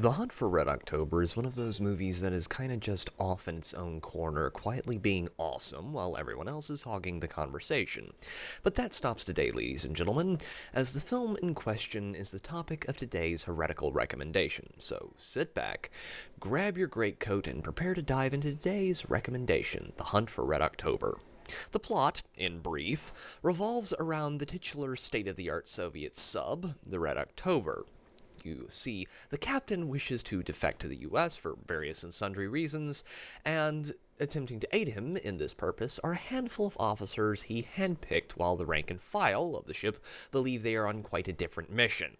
The Hunt for Red October is one of those movies that is kinda just off in its own corner, quietly being awesome while everyone else is hogging the conversation. But that stops today, ladies and gentlemen, as the film in question is the topic of today's heretical recommendation. So sit back, grab your greatcoat, and prepare to dive into today's recommendation, The Hunt for Red October. The plot, in brief, revolves around the titular state-of-the-art Soviet sub, the Red October. You see, the captain wishes to defect to the US for various and sundry reasons, and attempting to aid him in this purpose are a handful of officers he handpicked while the rank and file of the ship believe they are on quite a different mission.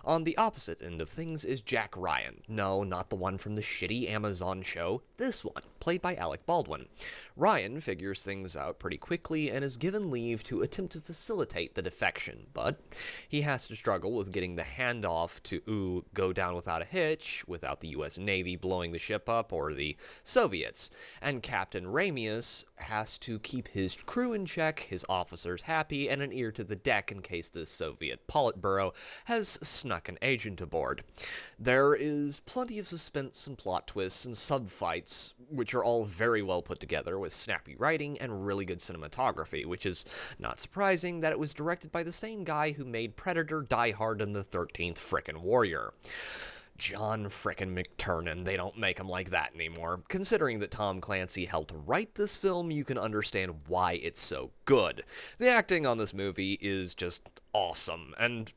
On the opposite end of things is Jack Ryan. No, not the one from the shitty Amazon show, this one, played by Alec Baldwin. Ryan figures things out pretty quickly and is given leave to attempt to facilitate the defection, but he has to struggle with getting the handoff to go down without a hitch, without the US Navy blowing the ship up or the Soviets, and Captain Ramius has to keep his crew in check, his officers happy, and an ear to the deck in case the Soviet Politburo has snuck an agent aboard. There is plenty of suspense and plot twists and sub-fights, which are all very well put together with snappy writing and really good cinematography, which is not surprising that it was directed by the same guy who made Predator, Die Hard, and the 13th frickin' Warrior. John frickin' McTiernan, they don't make him like that anymore. Considering that Tom Clancy helped write this film, you can understand why it's so good. The acting on this movie is just awesome, and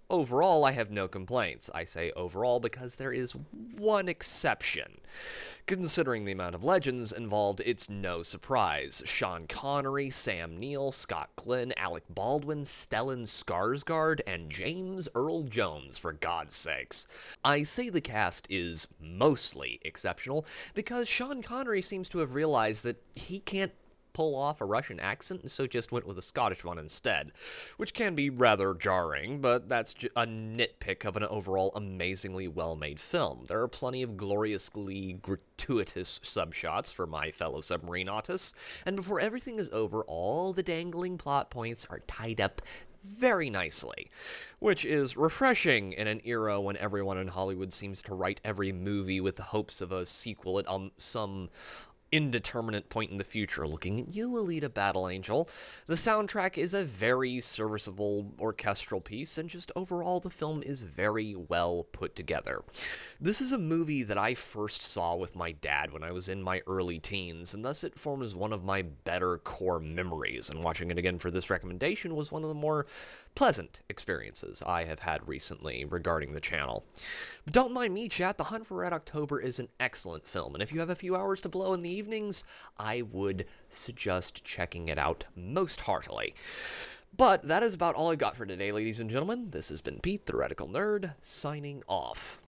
overall, I have no complaints. I say overall because there is one exception. Considering the amount of legends involved, it's no surprise. Sean Connery, Sam Neill, Scott Glenn, Alec Baldwin, Stellan Skarsgård, and James Earl Jones, for God's sakes. I say the cast is mostly exceptional because Sean Connery seems to have realized that he can't pull off a Russian accent, and so just went with a Scottish one instead, which can be rather jarring, but that's a nitpick of an overall amazingly well-made film. There are plenty of gloriously gratuitous subshots for my fellow submarine autists, and before everything is over, all the dangling plot points are tied up very nicely, which is refreshing in an era when everyone in Hollywood seems to write every movie with the hopes of a sequel at some indeterminate point in the future. Looking at you, Alita Battle Angel. The soundtrack is a very serviceable orchestral piece, and just overall the film is very well put together. This is a movie that I first saw with my dad when I was in my early teens, and thus it forms one of my better core memories, and watching it again for this recommendation was one of the more pleasant experiences I have had recently regarding the channel. But don't mind me, chat, The Hunt for Red October is an excellent film, and if you have a few hours to blow in the evenings, I would suggest checking it out most heartily. But that is about all I got for today, ladies and gentlemen. This has been Pete, the Heretical Nerd, signing off.